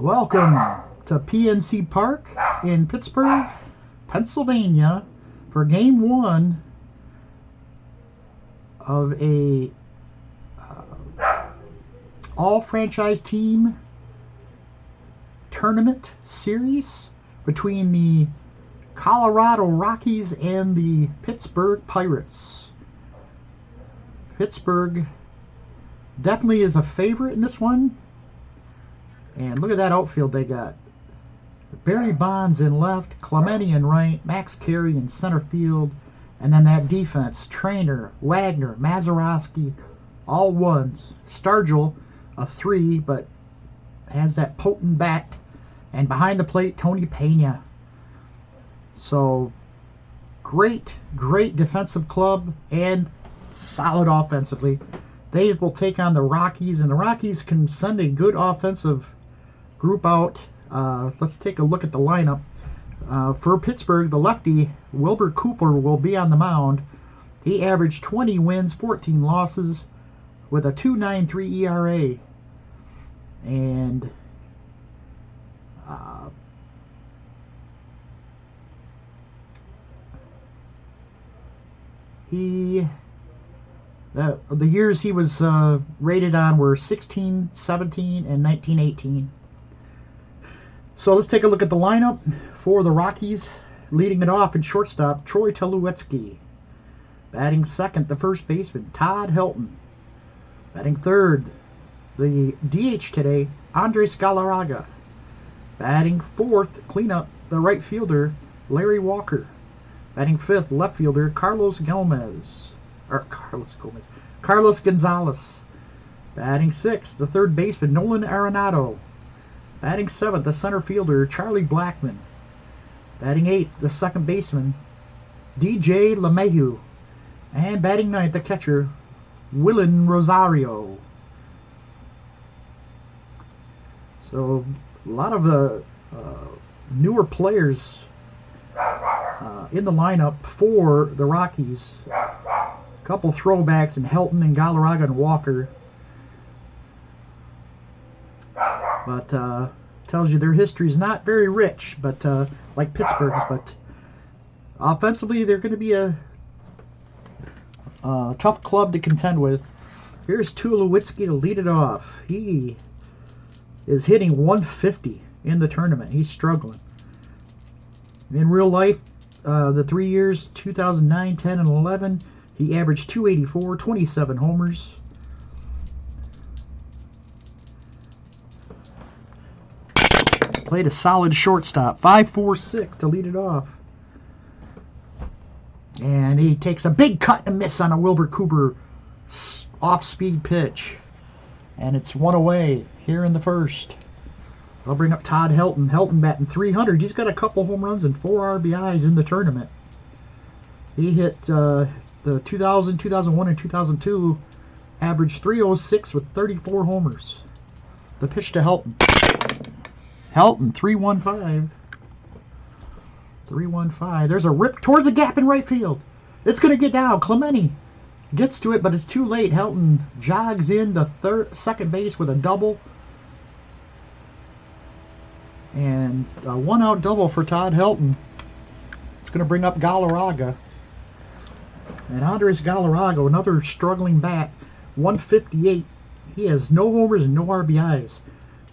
Welcome to PNC Park in Pittsburgh, Pennsylvania for Game 1 of a all-franchise team tournament series between the Colorado Rockies and the Pittsburgh Pirates. Pittsburgh definitely is a favorite in this one. And look at that outfield they got. Barry Bonds in left, Clemente in right, Max Carey in center field, and then that defense, Trainer, Wagner, Mazeroski, all ones. Stargell, a 3, but has that potent bat. And behind the plate, Tony Pena. So, great defensive club and solid offensively. They will take on the Rockies, and the Rockies can send a good offensive group out. Let's take a look at the lineup. For Pittsburgh, the lefty, Wilbur Cooper, will be on the mound. He averaged 20 wins, 14 losses, with a 2.93 ERA. And the years he was rated on were 16, 17, and 1918. So let's take a look at the lineup for the Rockies. Leading it off in shortstop, Troy Tulowitzki. Batting second, the first baseman, Todd Helton. Batting third, the DH today, Andres Galarraga. Batting fourth, cleanup, the right fielder, Larry Walker. Batting fifth, left fielder, Carlos Gonzalez. Batting sixth, the third baseman, Nolan Arenado. Batting seventh, the center fielder, Charlie Blackmon. Batting eighth, the second baseman, DJ LeMahieu. And batting ninth, the catcher, Willen Rosario. So, a lot of newer players in the lineup for the Rockies. A couple throwbacks in Helton and Galarraga and Walker. But tells you their history is not very rich, but like Pittsburgh's. But offensively, they're going to be a tough club to contend with. Here's Tulowitzki to lead it off. He is hitting 150 in the tournament. He's struggling. In real life, the 3 years, 2009, 10, and 11, he averaged 284, 27 homers. Played a solid shortstop, 5.46 to lead it off. And he takes a big cut and miss on a Wilbur Cooper off-speed pitch. And it's one away here in the first. I'll bring up Todd Helton. Helton batting 300. He's got a couple home runs and 4 RBIs in the tournament. He hit the 2000, 2001, and 2002, averaged 306 with 34 homers. The pitch to Helton. Helton, 3-1-5. 3-1-5. There's a rip towards the gap in right field. It's going to get down. Clemente gets to it, but it's too late. Helton jogs in the second base with a double. And a one-out double for Todd Helton. It's going to bring up Galarraga. And Andres Galarraga, another struggling bat, 158. He has no homers and no RBIs.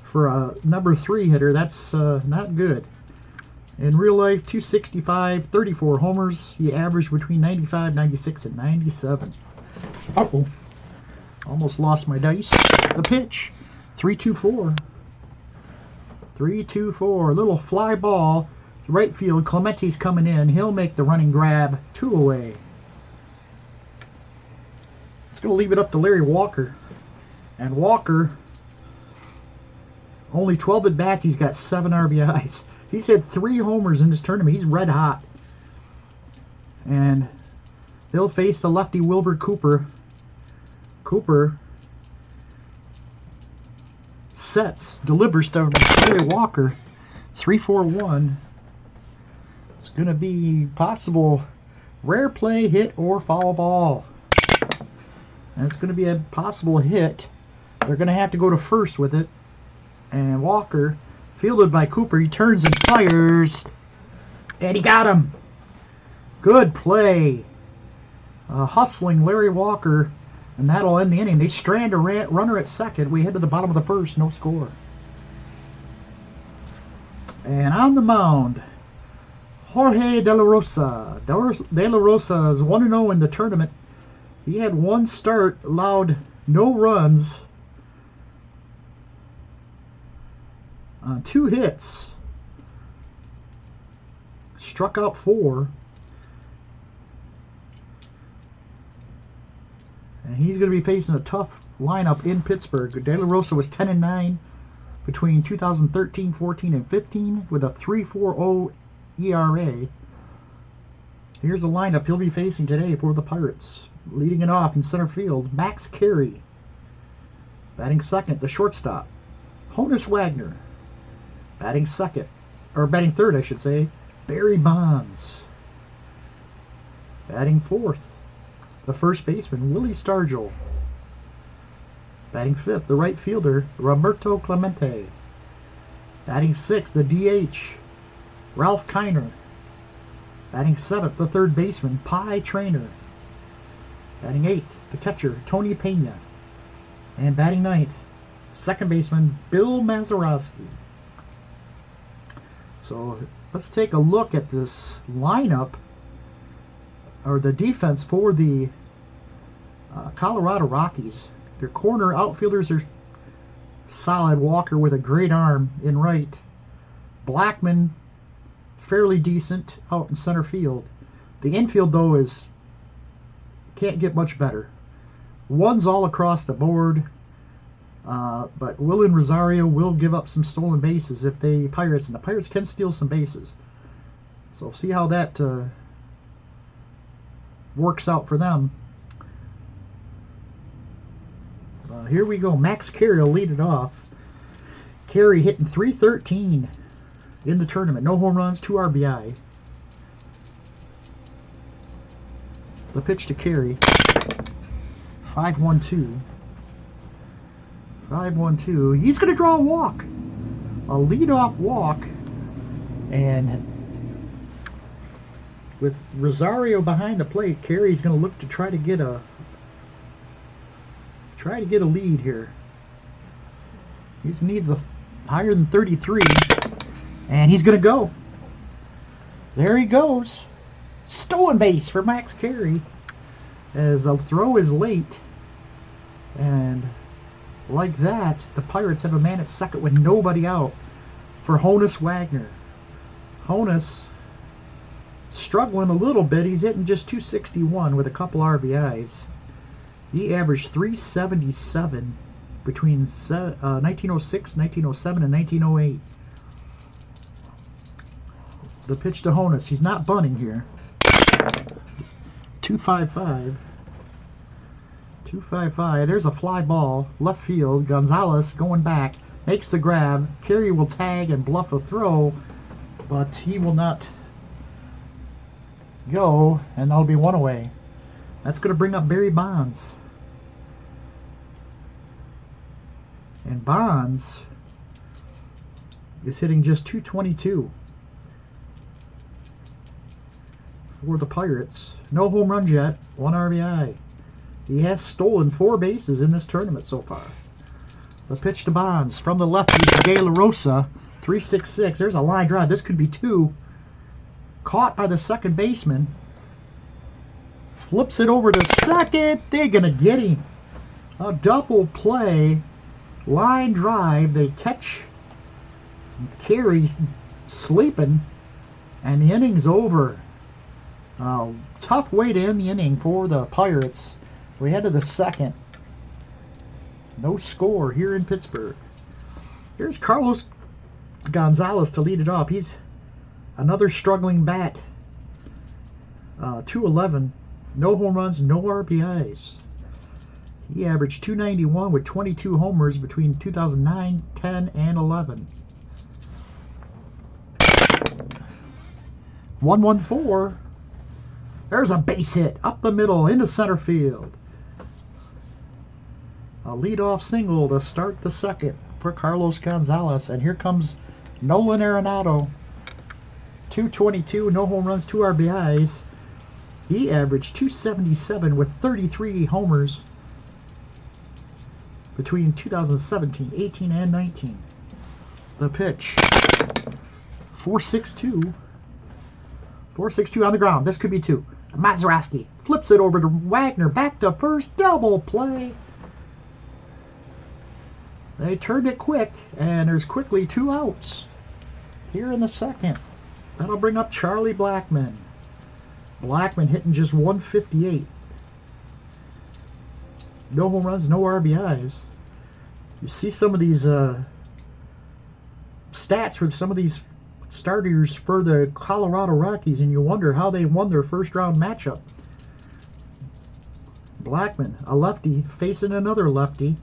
For a number 3 hitter, that's not good. In real life, 265, 34 homers. He averaged between 95, 96, and 97. Uh-oh. Almost lost my dice. The pitch, 3-2-4. 3-2-4. Little fly ball. Right field. Clemente's coming in. He'll make the running grab. 2 away. It's going to leave it up to Larry Walker. And Walker, only 12 at-bats. He's got 7 RBIs. He's had 3 homers in this tournament. He's red hot. And they'll face the lefty Wilbur Cooper. Cooper sets, delivers to Larry Walker. 3-4-1. It's going to be possible rare play, hit, or foul ball. And it's going to be a possible hit. They're going to have to go to first with it. And Walker Fielded by Cooper. He turns and fires. And he got him. Good play. Hustling Larry Walker. And that'll end the inning. They strand a runner at second. We head to the bottom of the first. No score. And on the mound, Jorge De La Rosa. De La Rosa is 1-0 in the tournament. He had one start, allowed no runs on 2 hits. Struck out 4. And he's going to be facing a tough lineup in Pittsburgh. De La Rosa was 10-9 between 2013, 14, and 15 with a 3.40 ERA. Here's the lineup he'll be facing today for the Pirates. Leading it off in center field, Max Carey. Batting second, the shortstop, Honus Wagner. Batting third, I should say, Barry Bonds. Batting fourth, the first baseman, Willie Stargell. Batting fifth, the right fielder, Roberto Clemente. Batting sixth, the DH, Ralph Kiner. Batting seventh, the third baseman, Pie Traynor. Batting eighth, the catcher, Tony Pena. And batting ninth, second baseman, Bill Mazeroski. So let's take a look at this lineup, or the defense for the Colorado Rockies. Their corner outfielders are solid. Walker with a great arm in right. Blackman, fairly decent out in center field. The infield, though, can't get much better. One's all across the board, but Willen Rosario will give up some stolen bases if the Pirates can steal some bases. So see how that works out for them. Here we go. Max Carey will lead it off. Carey hitting .313 in the tournament. No home runs, 2 RBI. The pitch to Carey. 5-1-2. 5-1-2. He's going to draw a walk. A leadoff walk. And with Rosario behind the plate, Carey's going to look to try to get a lead here. He needs a higher than 33. And he's going to go. There he goes. Stolen base for Max Carey, as a throw is late, and like that, the Pirates have a man at second with nobody out for Honus Wagner. Honus struggling a little bit. He's hitting just .261 with a couple RBIs. He averaged .377 between 1906, 1907, and 1908. The pitch to Honus. He's not bunting here. 2-5-5. 2-5-5. There's a fly ball. Left field. Gonzalez going back. Makes the grab. Carey will tag and bluff a throw, but he will not go, and that'll be one away. That's going to bring up Barry Bonds. And Bonds is hitting just .222 for the Pirates. No home runs yet, 1 RBI. He has stolen 4 bases in this tournament so far. The pitch to Bonds from the lefty to De La Rosa, 3-6-6. There's a line drive. This could be 2. Caught by the second baseman. Flips it over to second. They're going to get him. A double play. Line drive. They catch Carey sleeping, and the inning's over. Tough way to end the inning for the Pirates. We head to the second. No score here in Pittsburgh. Here's Carlos Gonzalez to lead it off. He's another struggling bat. 211. No home runs, no RBIs. He averaged .291 with 22 homers between 2009, 10, and 11. 1-1-4. There's a base hit up the middle into center field. A leadoff single to start the second for Carlos Gonzalez. And here comes Nolan Arenado, 222, no home runs, 2 RBIs. He averaged 277 with 33 homers between 2017, 18, and 19. The pitch. 4-6-2. 4-6-2 on the ground. This could be 2. Mazeroski flips it over to Wagner. Back to first. Double play. They turned it quick, and there's quickly 2 outs here in the second. That'll bring up Charlie Blackmon. Blackmon hitting just 158. No home runs, no RBIs. You see some of these stats for some of these starters for the Colorado Rockies, and you wonder how they won their first round matchup. Blackmon, a lefty, facing another lefty.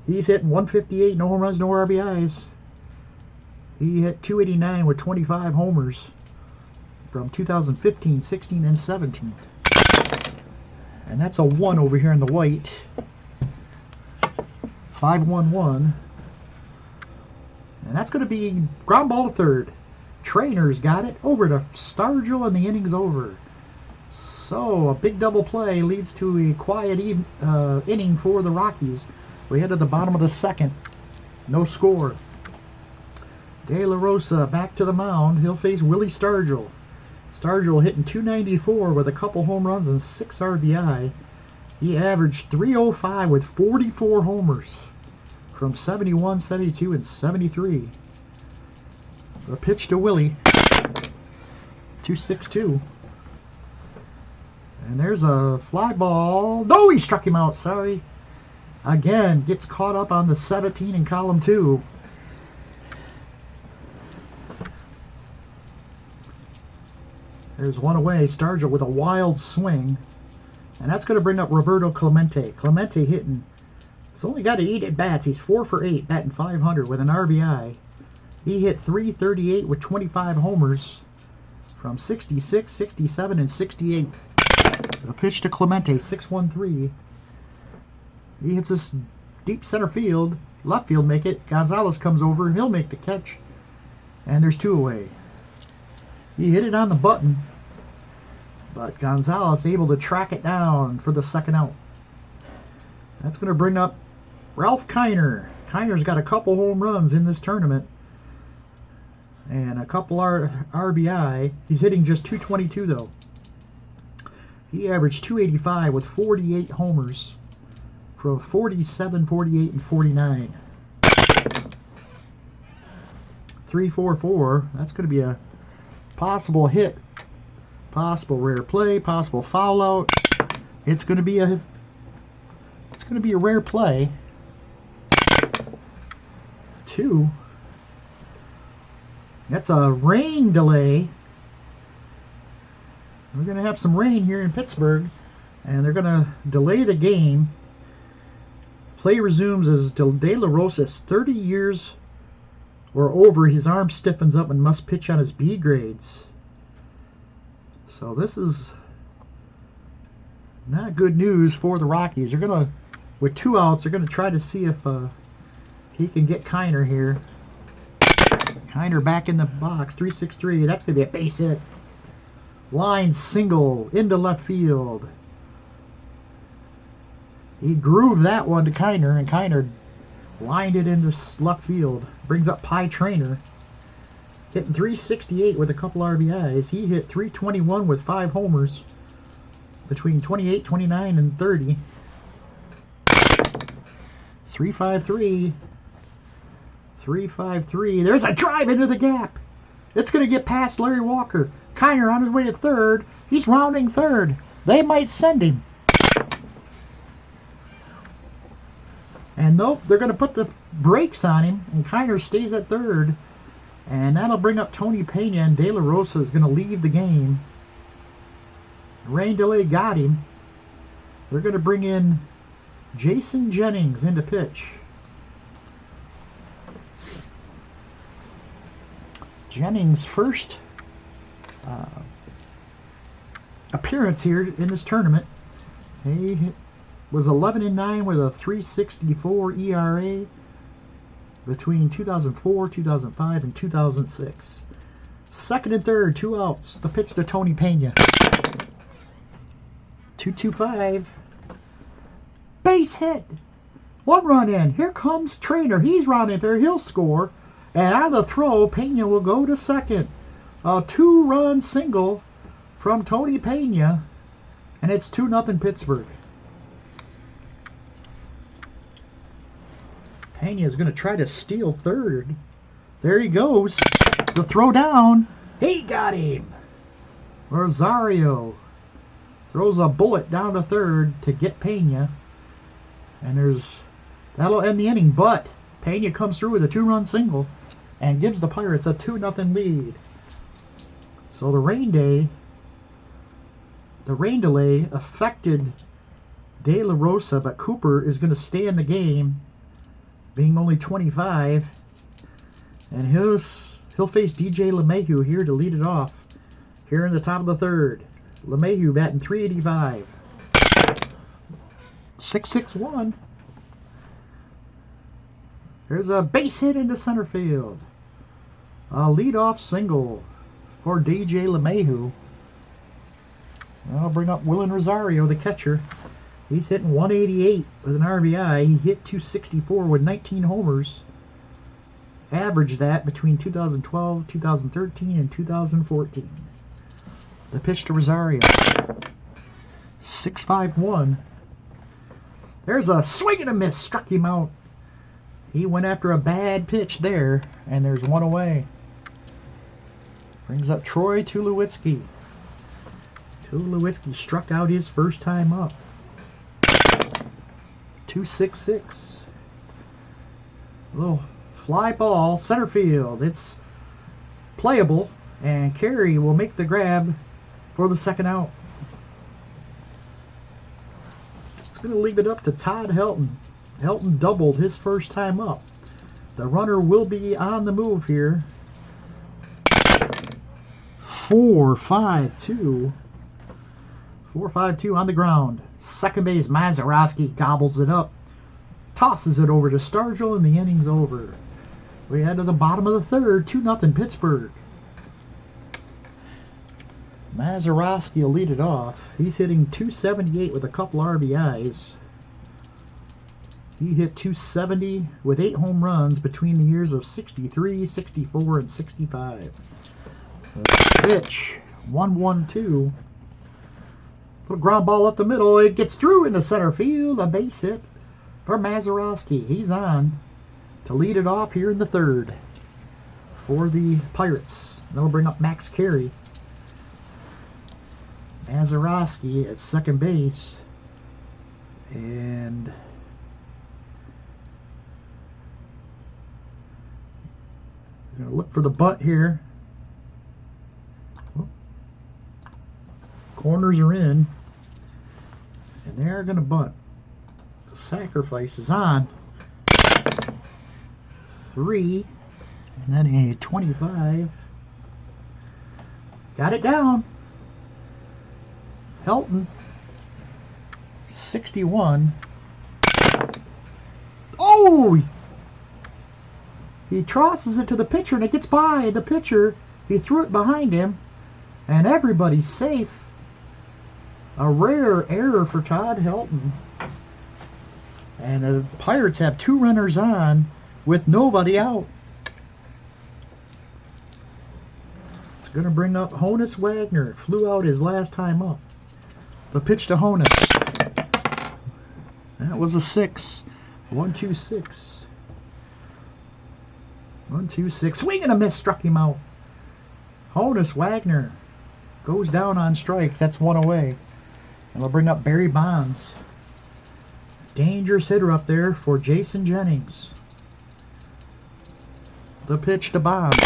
He's hitting 158, no home runs, no RBIs. He hit 289 with 25 homers from 2015, 16, and 17. And that's a 1 over here in the white. 5-1-1. And that's going to be ground ball to third. Trainer's got it over to Stargell, and the inning's over. So a big double play leads to a quiet inning for the Rockies. We head to the bottom of the second. No score. De La Rosa back to the mound. He'll face Willie Stargell. Stargell hitting 294 with a couple home runs and 6 RBI. He averaged 305 with 44 homers from 71, 72, and 73. The pitch to Willie. 2-6-2. And there's a fly ball. No, he struck him out. Sorry. Again, gets caught up on the 17 in column 2. There's one away. Stargell with a wild swing. And that's going to bring up Roberto Clemente. Clemente hitting. He's only got 8 at bats. He's 4 for 8, batting .500 with an RBI. He hit .338 with 25 homers from 66, 67, and 68. The pitch to Clemente, 6-1-3. He hits this deep center field. Left field make it. Gonzalez comes over and he'll make the catch. And there's 2 away. He hit it on the button, but Gonzalez able to track it down for the second out. That's going to bring up Ralph Kiner. Kiner's got a couple home runs in this tournament and a couple RBI. He's hitting just 222 though. He averaged 285 with 48 homers from 47, 48, and 49. 3-4-4. That's going to be a possible hit, possible rare play, possible foul out. It's going to be a rare play. 2. That's a rain delay. We're going to have some rain here in Pittsburgh, and they're going to delay the game. Play resumes as De La Rosa is 30 years or over. His arm stiffens up and must pitch on his B grades. So this is not good news for the Rockies. They're going to, with 2 outs, they're going to try to see if he can get Kiner here. Kiner back in the box, 3-6-3. That's going to be a base hit. Line single into left field. He grooved that one to Kiner, and Kiner lined it into left field. Brings up Pie Trainer. Hitting 368 with a couple RBIs. He hit 321 with 5 homers between 28, 29, and 30. 3-5-3. 3-5-3. There's a drive into the gap. It's going to get past Larry Walker. Kiner on his way to third. He's rounding third. They might send him. And nope, they're going to put the brakes on him, and Kiner stays at third. And that'll bring up Tony Pena, and De La Rosa is going to leave the game. Rain delay got him. They're going to bring in Jason Jennings into pitch. Jennings' first appearance here in this tournament. He was 11-9 with a 3.64 ERA. between 2004, 2005, and 2006. Second and third, 2 outs. The pitch to Tony Pena. 2-2-5. Base hit. 1 run in. Here comes Trainer. He's running there. He'll score. And on the throw, Pena will go to second. A 2-run single from Tony Pena. And it's 2-0 Pittsburgh. Pena is going to try to steal third. There he goes. The throw down. He got him. Rosario throws a bullet down to third to get Pena. And that'll end the inning. But Pena comes through with a 2-run single and gives the Pirates a 2-0 lead. So the rain delay affected De La Rosa, but Cooper is going to stay in the game, being only 25. And he'll face DJ LeMahieu here to lead it off here in the top of the third. LeMahieu batting .385. 6-6-1. There's a base hit into center field. A leadoff single for DJ LeMahieu. I'll bring up Willen Rosario, the catcher. He's hitting .188 with an RBI. He hit .264 with 19 homers. Averaged that between 2012, 2013, and 2014. The pitch to Rosario. 6-5-1. There's a swing and a miss. Struck him out. He went after a bad pitch there, and there's 1 away. Brings up Troy Tulowitzki. Tulowitzki struck out his first time up. 2-6-6. Little fly ball, center field. It's playable, and Carey will make the grab for the second out. It's going to leave it up to Todd Helton. Helton doubled his first time up. The runner will be on the move here. 4-5-2. 4-5-2 on the ground. Second base, Mazeroski gobbles it up. Tosses it over to Stargell, and the inning's over. We head to the bottom of the third. 2-0 Pittsburgh. Mazeroski will lead it off. He's hitting .278 with a couple RBIs. He hit .270 with 8 home runs between the years of 63, 64, and 65. The pitch, 1-1-2. Little ground ball up the middle. It gets through into center field. A base hit for Mazeroski. He's on to lead it off here in the third for the Pirates. That'll bring up Max Carey. Mazeroski at second base. And we're going to look for the bunt here. Corners are in. And they're going to bunt. The sacrifice is on. 3. And then a 25. Got it down. Helton. 61. Oh! He tosses it to the pitcher, and it gets by the pitcher. He threw it behind him, and everybody's safe. A rare error for Todd Helton. And the Pirates have 2 runners on with nobody out. It's going to bring up Honus Wagner. Flew out his last time up. The pitch to Honus. That was a 6. 1-2-6. 1-2-6. Swing and a miss. Struck him out. Honus Wagner goes down on strikes. That's 1 away. And we'll bring up Barry Bonds. Dangerous hitter up there for Jason Jennings. The pitch to Bonds.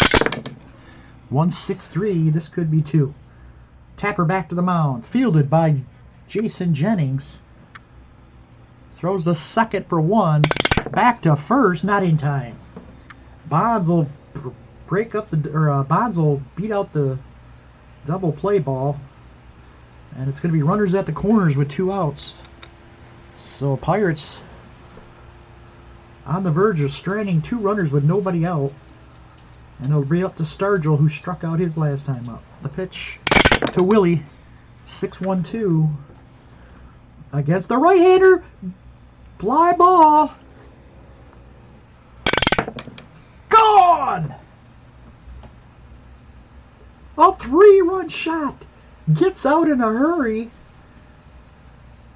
1-6-3. This could be 2. Tapper back to the mound. Fielded by Jason Jennings. Throws the second for 1. Back to first. Not in time. Bonds will break up Bonds will beat out the double play ball. And it's going to be runners at the corners with 2 outs. So Pirates on the verge of stranding 2 runners with nobody out. And it'll be up to Sturgill, who struck out his last time up. The pitch to Willie. 6-1-2. Against the right-hander. Fly ball. Gone! A 3-run shot. Gets out in a hurry.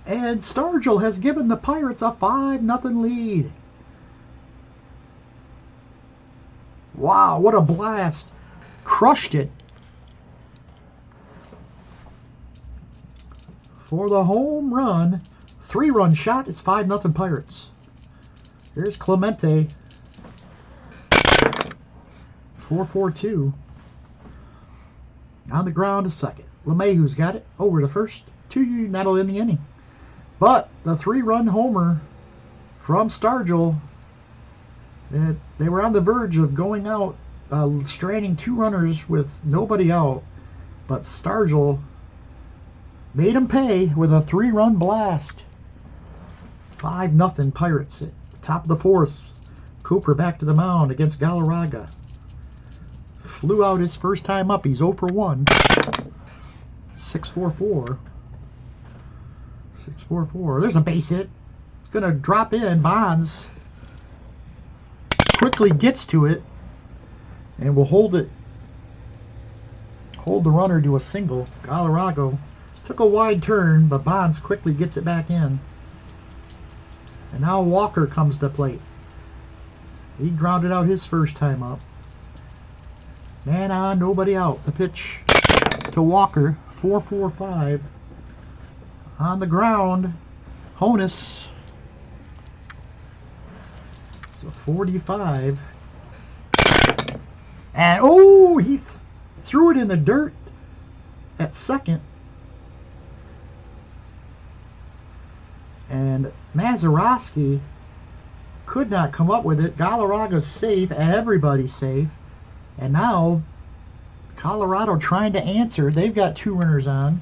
And Sturgill has given the Pirates a 5-0 lead. Wow, what a blast. Crushed it. For the home run. 3-run shot. It's 5-0 Pirates. Here's Clemente. 4-4-2. On the ground to second. LeMahieu's got it. Over to first. 2, that'll end the inning. But the 3-run homer from Sturgill, they were on the verge of going out, stranding 2 runners with nobody out. But Sturgill made him pay with a 3-run blast. 5-0 Pirates at the top of the 4th. Cooper back to the mound against Galarraga. Flew out his first time up. He's 0 for 1. 6-4-4. 6-4-4. There's a base hit. It's going to drop in. Bonds quickly gets to it and will hold it. Hold the runner to a single. Galarraga took a wide turn, but Bonds quickly gets it back in. And now Walker comes to plate. He grounded out his first time up. Man on, nobody out. The pitch to Walker. 4-4-5. On the ground, Honus. So 45. And oh, he threw it in the dirt at second. And Mazeroski could not come up with it. Galarraga's safe. Everybody's safe. And now Colorado trying to answer. They've got 2 runners on.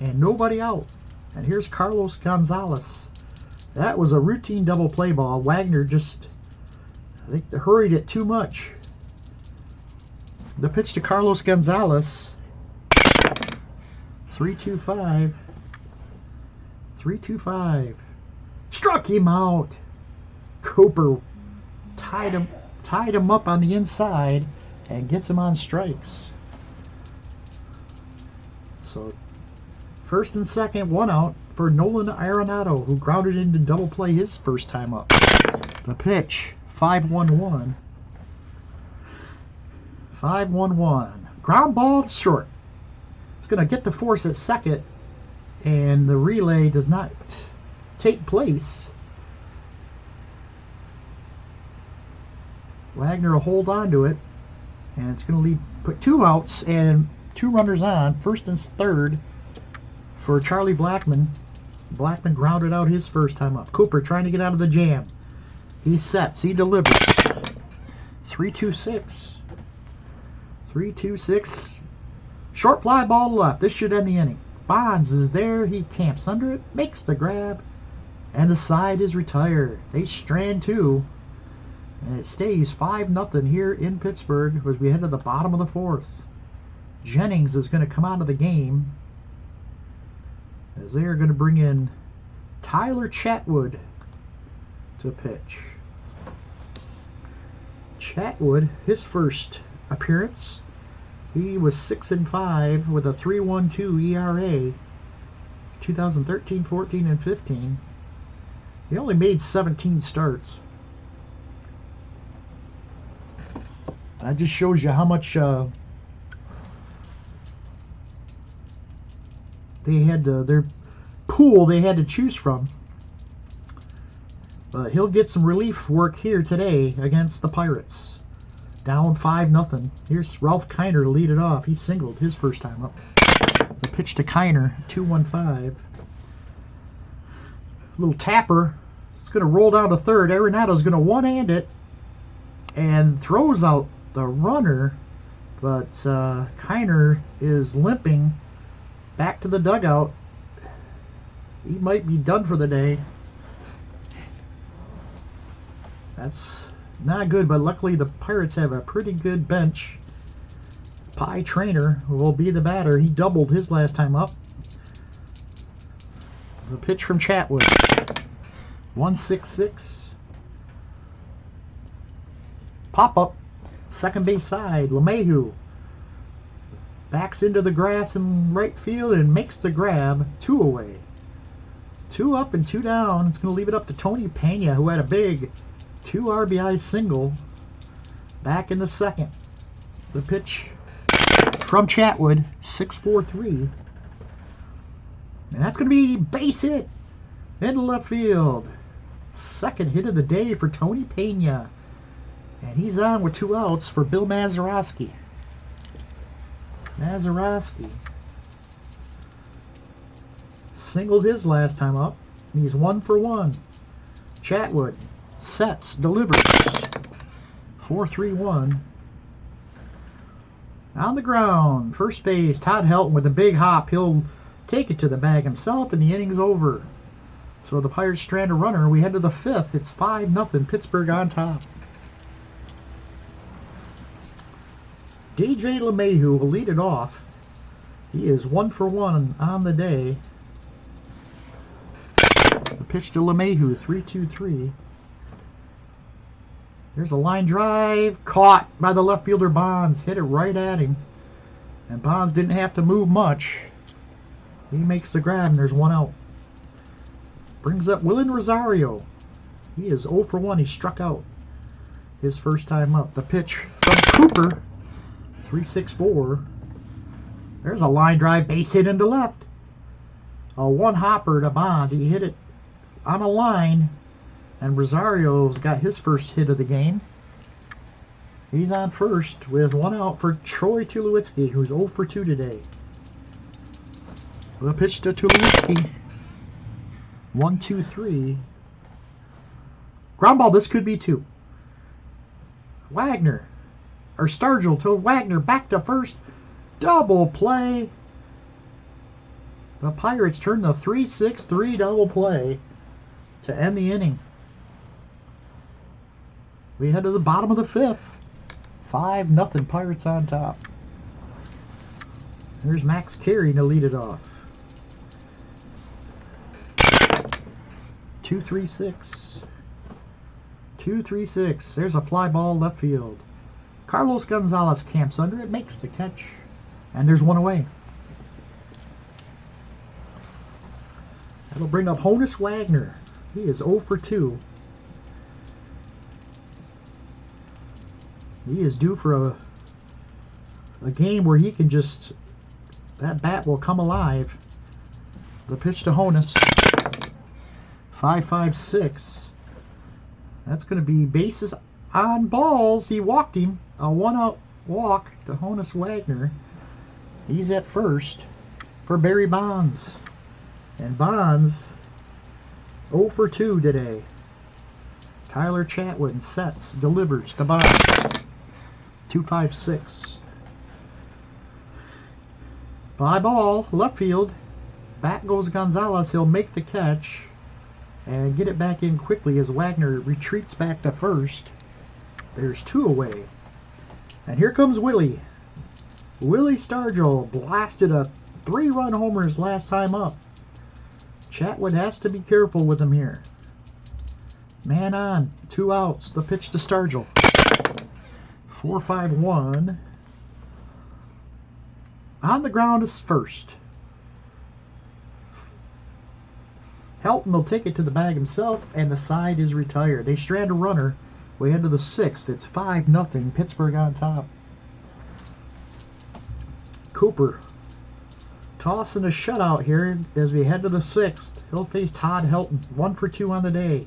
And nobody out. And here's Carlos Gonzalez. That was a routine double play ball. Wagner just, I think, they hurried it too much. The pitch to Carlos Gonzalez. 3-2-5. 3-2-5. Struck him out. Cooper tied him up on the inside and gets him on strikes. So first and second, 1 out for Nolan Arenado, who grounded into double play his first time up. The pitch, 5-1-1. 5-1-1. Ground ball to short. It's going to get the force at second, and the relay does not take place. Wagner will hold on to it, and it's going to put 2 outs and 2 runners on, first and third for Charlie Blackmon. Blackmon grounded out his first time up. Cooper trying to get out of the jam. He sets. He delivers. 3-2-6. 3-2-6. Short fly ball left. This should end the inning. Bonds is there. He camps under it, makes the grab, and the side is retired. They strand 2. And it stays 5-0 here in Pittsburgh as we head to the bottom of the 4th. Jennings is going to come out of the game as they are going to bring in Tyler Chatwood to pitch. Chatwood, his first appearance, he was 6-5 with a 3.12 ERA. 2013, 14, and 15. He only made 17 starts. That just shows you how much they had their pool they had to choose from. But he'll get some relief work here today against the Pirates. Down 5-0. Here's Ralph Kiner to lead it off. He singled his first time up. The pitch to Kiner, 2-1-5. Little tapper. It's going to roll down to third. Arenado's going to one-hand it and throws out the runner, but Kiner is limping back to the dugout. He might be done for the day. That's not good, but luckily the Pirates have a pretty good bench. Pie Trainer will be the batter. He doubled his last time up. The pitch from Chatwood. 1-6-6. Pop up. Second base side. LeMahieu backs into the grass in right field and makes the grab. 2 away. 2 up and 2 down. It's going to leave it up to Tony Pena, who had a big 2 RBI single back in the second. The pitch from Chatwood. 6-4-3. And that's going to be base hit into left field. Second hit of the day for Tony Pena. And he's on with 2 outs for Bill Mazeroski. Mazeroski singled his last time up. He's 1 for 1. Chatwood sets, delivers. 4-3-1. On the ground, first base, Todd Helton with a big hop. He'll take it to the bag himself, and the inning's over. So the Pirates strand a runner. We head to the 5th. It's 5-0. Pittsburgh on top. DJ LeMahieu will lead it off. He is 1 for 1 on the day. The pitch to LeMahieu, 3-2-3. There's a line drive caught by the left fielder Bonds. Hit it right at him. And Bonds didn't have to move much. He makes the grab, and there's 1 out. Brings up Willen Rosario. He is 0 for 1. He struck out his first time up. The pitch from Cooper. 3-6-4. There's a line drive base hit into left. A one-hopper to Bonds. He hit it on a line, and Rosario's got his first hit of the game. He's on first with 1 out for Troy Tulowitzki, who's 0 for 2 today. The pitch to Tulowitzki. 1-2-3. Ground ball. This could be 2. Wagner. Or Stargell to Wagner, back to first. Double play. The Pirates turn the 3-6-3 double play to end the inning. We head to the bottom of the 5th. 5-0 Pirates on top. There's Max Carey to lead it off. 2-3-6. 2-3-6. There's a fly ball left field. Carlos Gonzalez camps under it, makes the catch, and there's 1 away. That'll bring up Honus Wagner. He is 0 for 2. He is due for a game where he can just, that bat will come alive. The pitch to Honus. 5-5-6. That's going to be bases on balls. He walked him. A 1-out walk to Honus Wagner. He's at first for Barry Bonds. And Bonds 0 for 2 today. Tyler Chatwood sets, delivers to Bonds. 2-5-6. Fly ball, left field. Back goes Gonzalez. He'll make the catch and get it back in quickly as Wagner retreats back to first. There's 2 away. And here comes Willie. Willie Stargell blasted a 3-run homer his last time up. Chatwood has to be careful with him here. Man on, 2 outs. The pitch to Stargell. 4-5-1. On the ground is first. Helton will take it to the bag himself, and the side is retired. They strand a runner. We head to the 6th. It's 5-0. Pittsburgh on top. Cooper tossing a shutout here as we head to the 6th. He'll face Todd Helton. 1 for 2 on the day.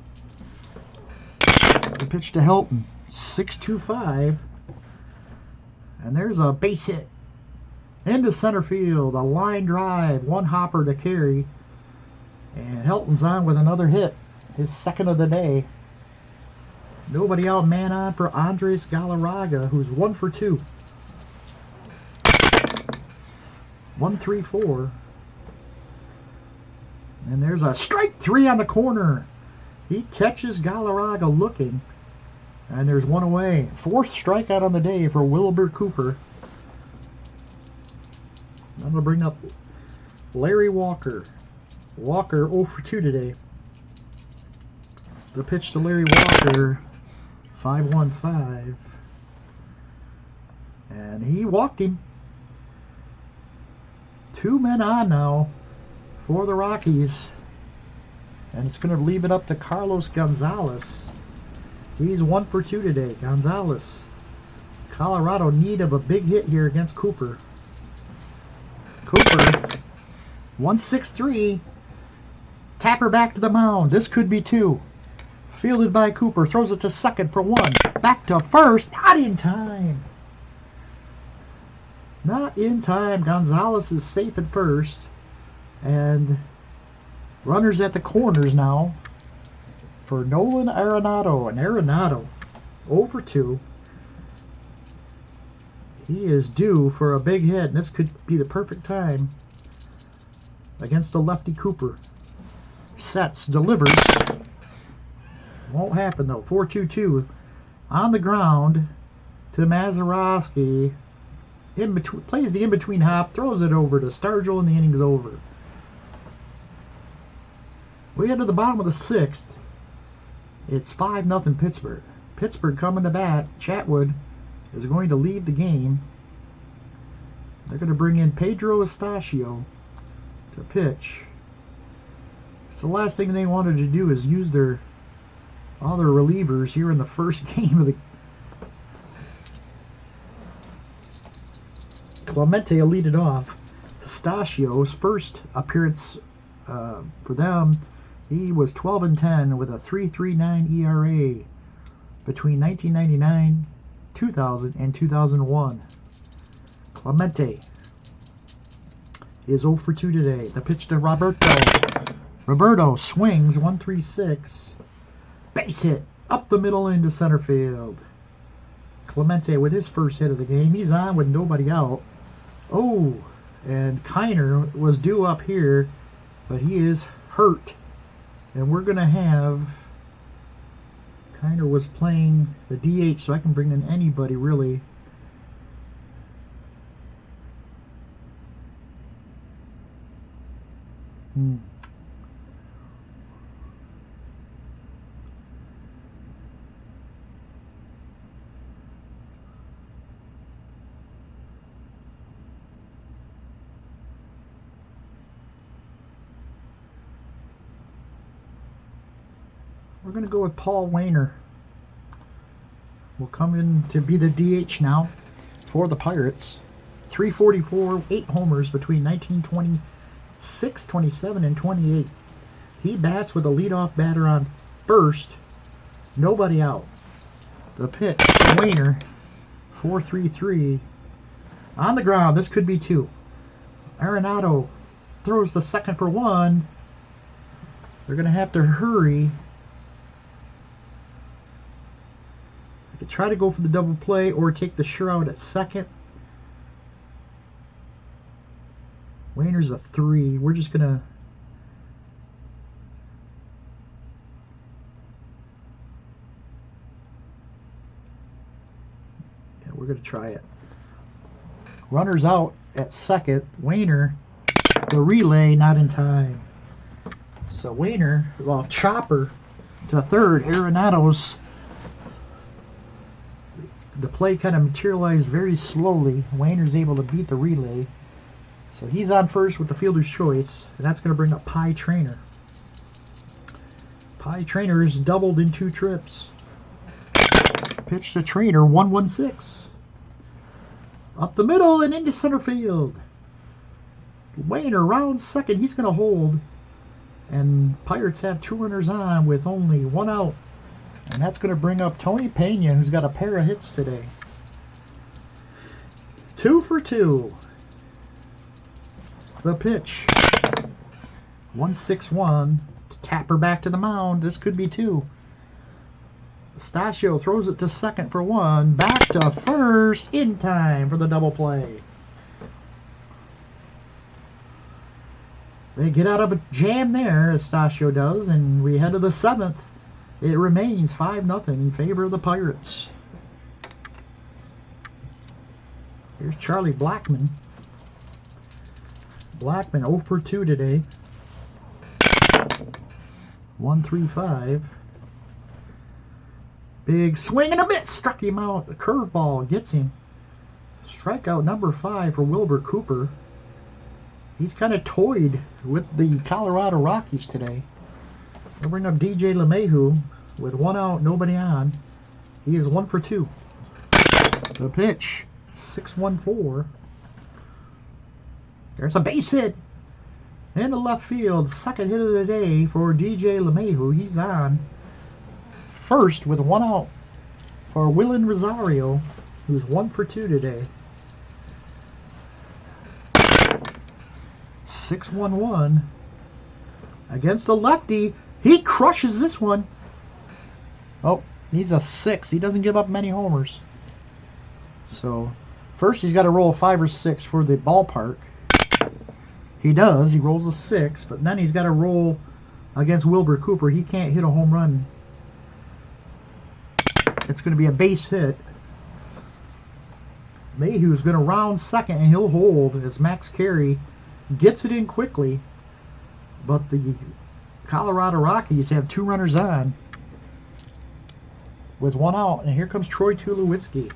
The pitch to Helton. 6-2-5. And there's a base hit into center field. A line drive. 1 hopper to Carey. And Helton's on with another hit. His second of the day. Nobody out, man on for Andres Galarraga, who's 1 for 2. 1-3-4. And there's a strike 3 on the corner. He catches Galarraga looking. And there's one away. 4th strikeout on the day for Wilbur Cooper. I'm going to bring up Larry Walker. Walker 0 for 2 today. The pitch to Larry Walker, 5-1-5. And he walked him. 2 men on now for the Rockies. And it's going to leave it up to Carlos Gonzalez. He's 1 for 2 today. Gonzalez. Colorado need of a big hit here against Cooper. Cooper, 1-6-3. Tapper back to the mound. This could be 2. Fielded by Cooper. Throws it to second for 1. Back to first. Not in time. Not in time. Gonzalez is safe at first. And runners at the corners now for Nolan Arenado. And Arenado, 0 for 2. He is due for a big hit, and this could be the perfect time against the lefty Cooper. Sets, delivers. Won't happen though. 4-2-2 on the ground to Mazeroski. In between, plays the in-between hop, throws it over to Stargell, and the inning's over. We head to the bottom of the 6th. It's 5-0 Pittsburgh. Pittsburgh coming to bat. Chatwood is going to leave the game. They're going to bring in Pedro Estacio to pitch. So the last thing they wanted to do is use all their relievers here in the first game of the... Clemente will lead it off. Estacio's first appearance for them, he was 12-10 with a 3.39 ERA between 1999, 2000, and 2001. Clemente is 0 for 2 today. The pitch to Roberto. Roberto swings 1-3-6. Base hit up the middle into center field. Clemente with his first hit of the game. He's on with nobody out. Oh, and Kiner was due up here, but he is hurt. And we're going to have... Kiner was playing the DH, so I can bring in anybody, really. We're going to go with Paul Wainer. Will come in to be the DH now for the Pirates. 344, 8 homers between 1926, 27, and 28. He bats with a leadoff batter on first. Nobody out. The pitch, Wainer, 4-3-3. On the ground, this could be 2. Arenado throws the second for 1. They're going to have to hurry. I could try to go for the double play or take the sure out at second. Wainer's a 3. We're just going to... Yeah, we're going to try it. Runners out at second. Wainer, the relay, not in time. So Wainer, well, chopper to third. Arenado's... The play kind of materialized very slowly. Wainer's able to beat the relay. So he's on first with the fielder's choice, and that's going to bring up Pie Trainer. Pie Trainer's doubled in 2 trips. Pitch to Trainer, 1-1-6. Up the middle and into center field. Wainer rounds second. He's going to hold. And Pirates have 2 runners on with only 1 out. And that's going to bring up Tony Pena, who's got a pair of hits today. 2 for 2. The pitch. 1-6-1. Tapper back to the mound. This could be 2. Estacio throws it to second for 1. Back to first in time for the double play. They get out of a jam there, Estacio does, and we head to the 7th. It remains 5-0 in favor of the Pirates. Here's Charlie Blackmon. Blackmon 0 for 2 today. 135. Big swing and a miss. Struck him out. The curveball gets him. Strikeout number 5 for Wilbur Cooper. He's kind of toyed with the Colorado Rockies today. We'll bring up DJ LeMahieu with 1 out, nobody on. He is 1 for 2. The pitch. 6-1-4. There's a base hit in the left field. Second hit of the day for DJ LeMahieu. He's on first with 1 out for Willen Rosario, who's 1 for 2 today. 6-1-1 against the lefty. He crushes this one. Oh, he's a 6. He doesn't give up many homers. So first he's got to roll a 5 or 6 for the ballpark. He does. He rolls a 6, but then he's got to roll against Wilbur Cooper. He can't hit a home run. It's going to be a base hit. Mayhew's going to round second, and he'll hold as Max Carey gets it in quickly. But the Colorado Rockies have 2 runners on with 1 out, and here comes Troy Tulowitzki.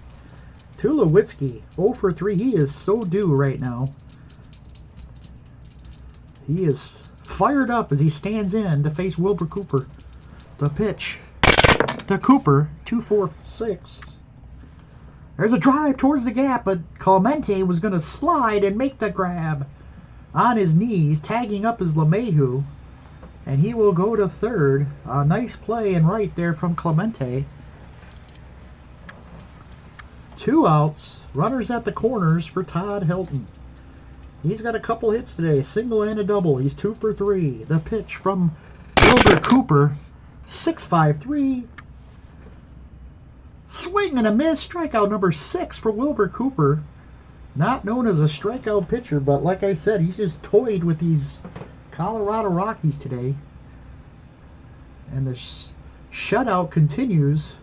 Tulowitzki 0 for 3. He is so due right now. He is fired up as he stands in to face Wilbur Cooper. The pitch to Cooper, 2-4-6. There's a drive towards the gap, but Clemente was going to slide and make the grab on his knees, tagging up his LeMahieu, and he will go to third. A nice play and right there from Clemente. 2 outs, runners at the corners for Todd Helton. He's got a couple hits today, a single and a double. He's 2 for 3. The pitch from Wilbur Cooper, 6-5-3. Swing and a miss. Strikeout number 6 for Wilbur Cooper. Not known as a strikeout pitcher, but like I said, he's just toyed with these Colorado Rockies today. And the shutout continues.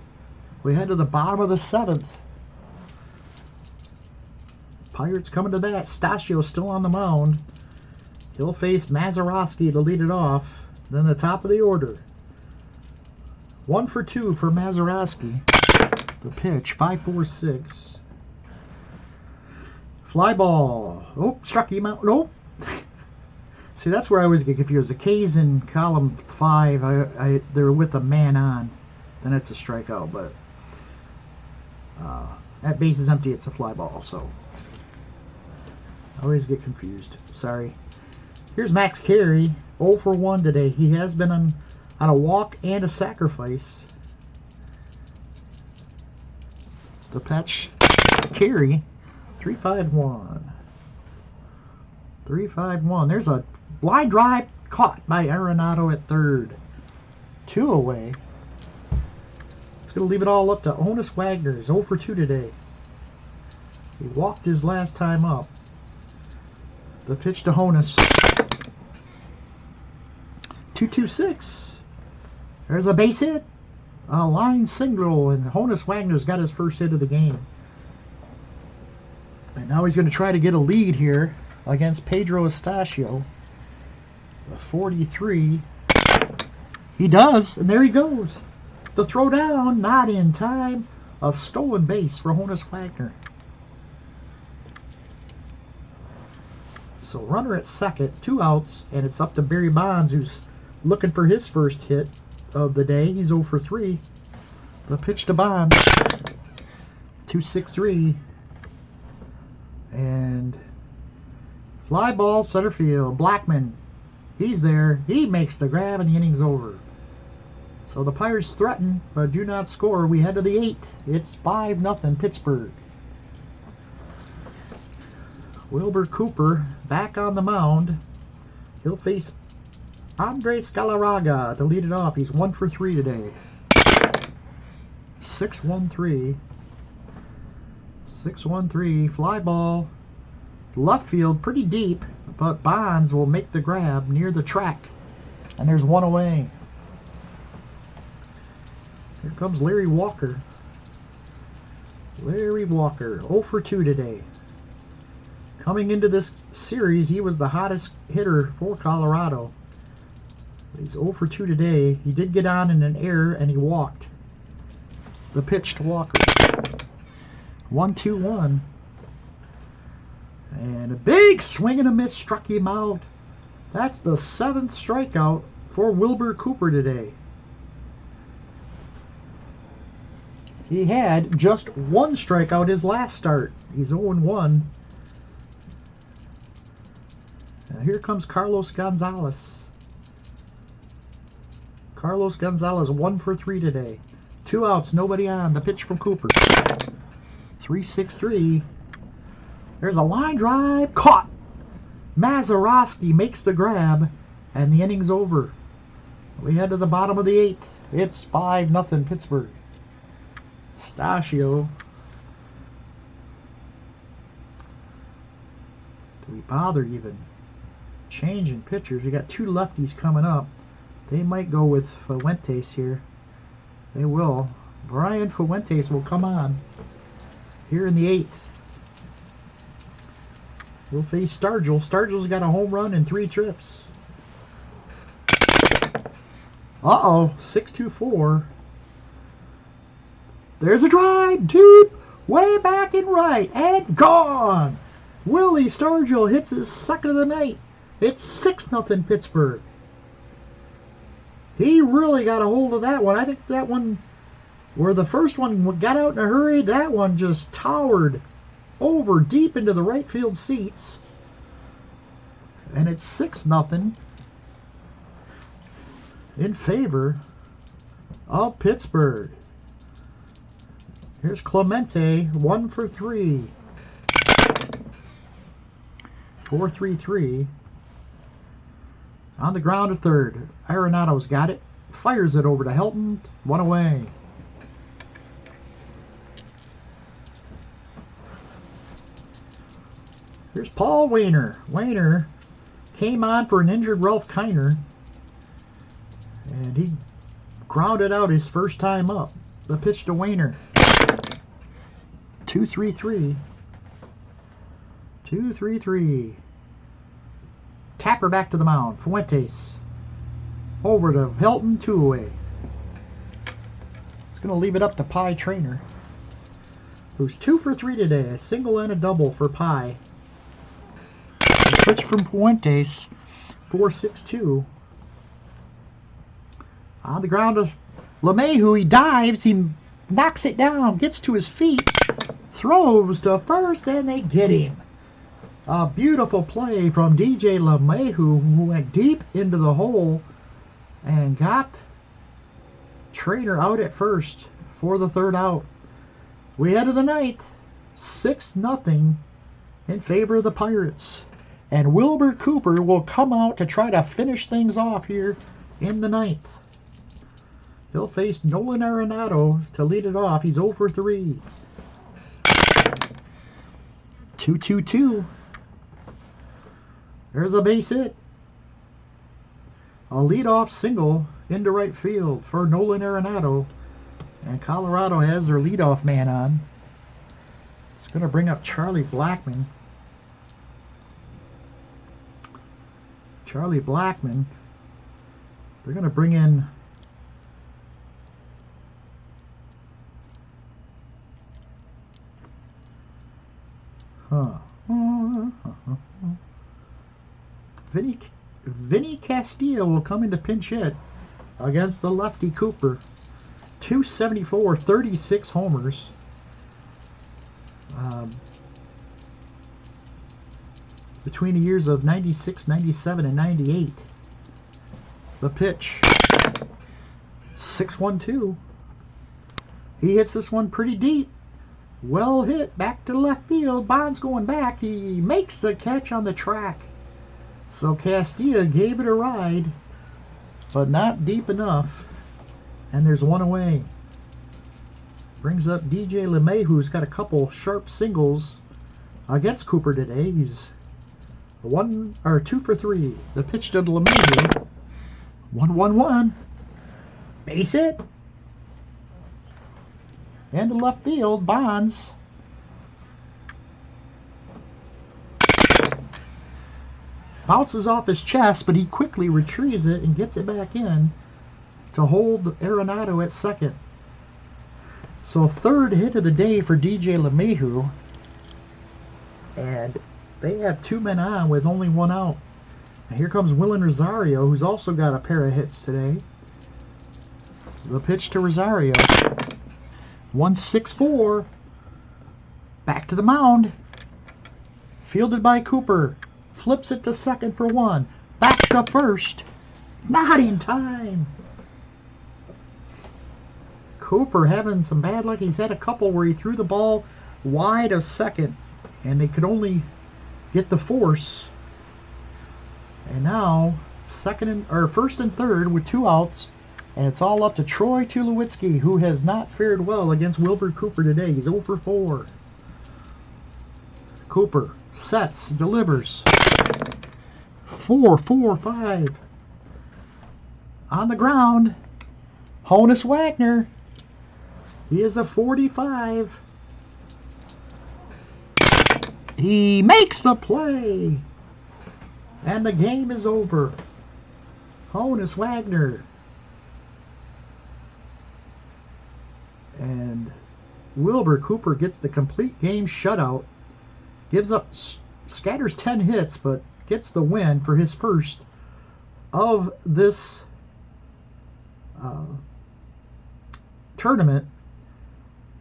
We head to the bottom of the 7th. Pirates coming to bat. Stasio still on the mound. He'll face Mazeroski to lead it off. Then the top of the order. 1 for 2 for Mazeroski. The pitch, 5-4-6. Fly ball. Oh, struck him out. Nope. See, that's where I always get confused. The K's in column 5, they're with a man on. Then it's a strikeout, but that base is empty. It's a fly ball, so I always get confused. Sorry. Here's Max Carey, 0 for 1 today. He has been on a walk and a sacrifice. The pitch, Carey, 3-5-1. 3-5-1. There's a line drive caught by Arenado at third. 2 away. It's going to leave it all up to Honus Wagner. He's 0 for 2 today. He walked his last time up. The pitch to Honus. 2-2-6. There's a base hit. A line single, and Honus Wagner's got his first hit of the game. And now he's going to try to get a lead here against Pedro Estacio. The 43. He does, and there he goes. The throw down, not in time. A stolen base for Honus Wagner. So runner at second, 2 outs, and it's up to Barry Bonds, who's looking for his first hit of the day. He's 0 for 3. The pitch to Bonds. 2-6-3. And fly ball, center field. Blackmon, he's there. He makes the grab, and the inning's over. So the Pirates threaten, but do not score. We head to the 8th. It's 5-0 Pittsburgh. Wilbur Cooper back on the mound. He'll face Andres Galarraga to lead it off. He's 1 for 3 today. 6-1-3. 6-1-3. Fly ball. Left field pretty deep, but Bonds will make the grab near the track. And there's 1 away. Here comes Larry Walker. Larry Walker, 0 for 2 today. Coming into this series, he was the hottest hitter for Colorado. He's 0 for 2 today. He did get on in an error, and he walked. The pitch to Walker. 1-2-1. And a big swing and a miss struck him out. That's the 7th strikeout for Wilbur Cooper today. He had just 1 strikeout his last start. He's 0-1. Now here comes Carlos Gonzalez. Carlos Gonzalez 1 for 3 today. 2 outs, nobody on. The pitch from Cooper. 3-6-3. There's a line drive. Caught. Mazeroski makes the grab, and the inning's over. We head to the bottom of the 8th. It's 5-0 Pittsburgh. Stasio. Do we bother even changing pitchers? We got 2 lefties coming up. They might go with Fuentes here. They will. Brian Fuentes will come on here in the 8th. We'll face Stargell. Stargell's got a home run and 3 trips. Uh-oh. 6-2-4. There's a drive. Deep. Way back and right. And gone. Willie Stargell hits his 2nd of the night. It's 6-0 Pittsburgh. He really got a hold of that one. I think that one, where the first one got out in a hurry, that one just towered over deep into the right field seats. And it's 6-0 in favor of Pittsburgh. Here's Clemente, 1 for 3. 4-3-3. On the ground at 3rd. Arenado's got it. Fires it over to Helton. 1 away. Here's Paul Wainer. Wainer came on for an injured Ralph Kiner, and he grounded out his first time up. The pitch to Wainer. 2-3-3. 2-3-3. Tapper back to the mound. Fuentes. Over to Helton, 2 away. It's going to leave it up to Pie Trainer, who's 2 for 3 today. A single and a double for Pie. Pitch from Fuentes. 4-6-2. On the ground of LeMahieu. He dives. He knocks it down. Gets to his feet. Throws to first, and they get him. A beautiful play from DJ LeMahieu, who went deep into the hole and got Trainer out at first for the 3rd out. We head to the 9th. 6-0 in favor of the Pirates. And Wilbur Cooper will come out to try to finish things off here in the 9th. He'll face Nolan Arenado to lead it off. He's 0 for 3. 2-2-2. There's a base hit. A leadoff single into right field for Nolan Arenado. And Colorado has their leadoff man on. It's going to bring up Charlie Blackmon. Charlie Blackmon. They're going to bring in Vinny Castillo will come into pinch hit against the lefty Cooper. 274, 36 homers. Between the years of 96, 97, and 98. The pitch. 6-1-2. He hits this one pretty deep. Well hit. Back to left field. Bond's going back. He makes the catch on the track. So Castilla gave it a ride, but not deep enough. And there's 1 away. Brings up DJ LeMahieu, who's got a couple sharp singles against Cooper today. He's 2 for 3. The pitch to LeMahieu. 1-1-1. Base hit. Into left field, Bonds. Bounces off his chest, but he quickly retrieves it and gets it back in to hold Arenado at second. So third hit of the day for DJ LeMahieu. And they have 2 men on with only 1 out. And here comes Willen Rosario, who's also got a pair of hits today. The pitch to Rosario. 1-6-4. Back to the mound. Fielded by Cooper. Flips it to second for 1. Back to first. Not in time. Cooper having some bad luck. He's had a couple where he threw the ball wide of second, and they could only get the force. And now first and third with 2 outs, and it's all up to Troy Tulowitzki, who has not fared well against Wilbur Cooper today. He's 0 for 4. Cooper sets, delivers. 4-4-5. On the ground, Honus Wagner. He is a 45. He makes the play. And the game is over. Honus Wagner. And Wilbur Cooper gets the complete game shutout. Scatters 10 hits, but gets the win for his first of this tournament.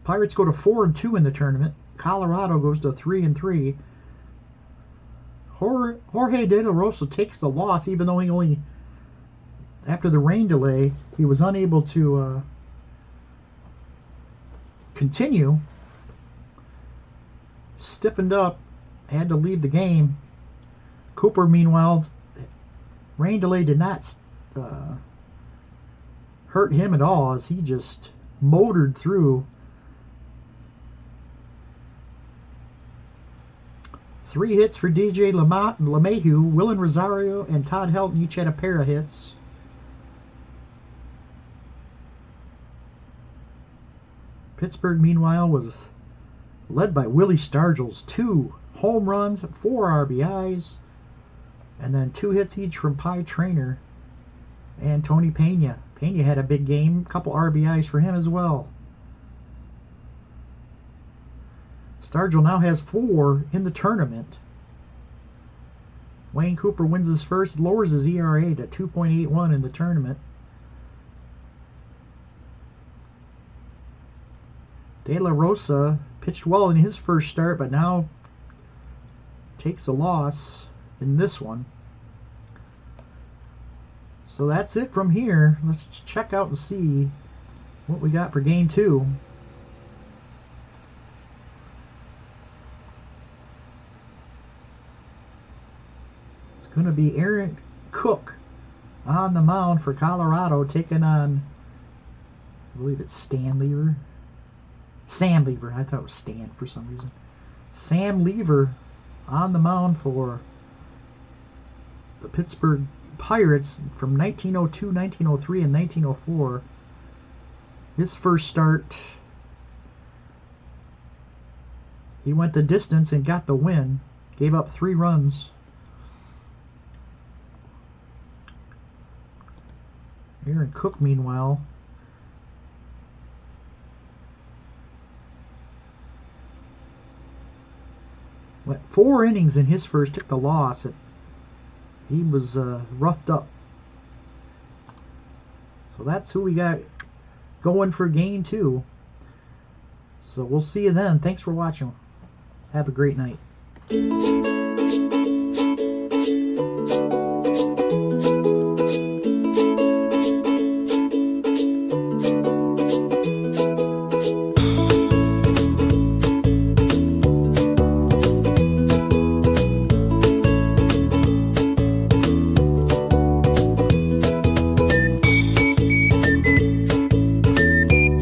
Pirates go to 4-2 in the tournament. Colorado goes to 3-3. Jorge De La Rosa takes the loss, even though he only, after the rain delay, he was unable to continue. Stiffened up, had to leave the game. Cooper, meanwhile, rain delay did not hurt him at all, as he just motored through. 3 hits for DJ LeMahieu. Willen Rosario and Todd Helton each had a pair of hits. Pittsburgh, meanwhile, was led by Willie Stargell's 2 home runs, 4 RBIs, and then 2 hits each from Pie Traynor and Tony Pena. Pena had a big game, a couple RBIs for him as well. Stargell now has 4 in the tournament. Wayne Cooper wins his first, lowers his ERA to 2.81 in the tournament. De La Rosa pitched well in his first start, but now takes a loss in this one. So that's it from here. Let's check out and see what we got for game 2. It's going to be Aaron Cook on the mound for Colorado, taking on, I believe it's Sam Lever. I thought it was Stan for some reason. Sam Lever on the mound for the Pittsburgh Pirates from 1902, 1903, and 1904. His first start, he went the distance and got the win. Gave up 3 runs. Aaron Cook, meanwhile, went 4 innings in his first, took the loss. He was roughed up. So that's who we got going for game 2. So we'll see you then. Thanks for watching. Have a great night.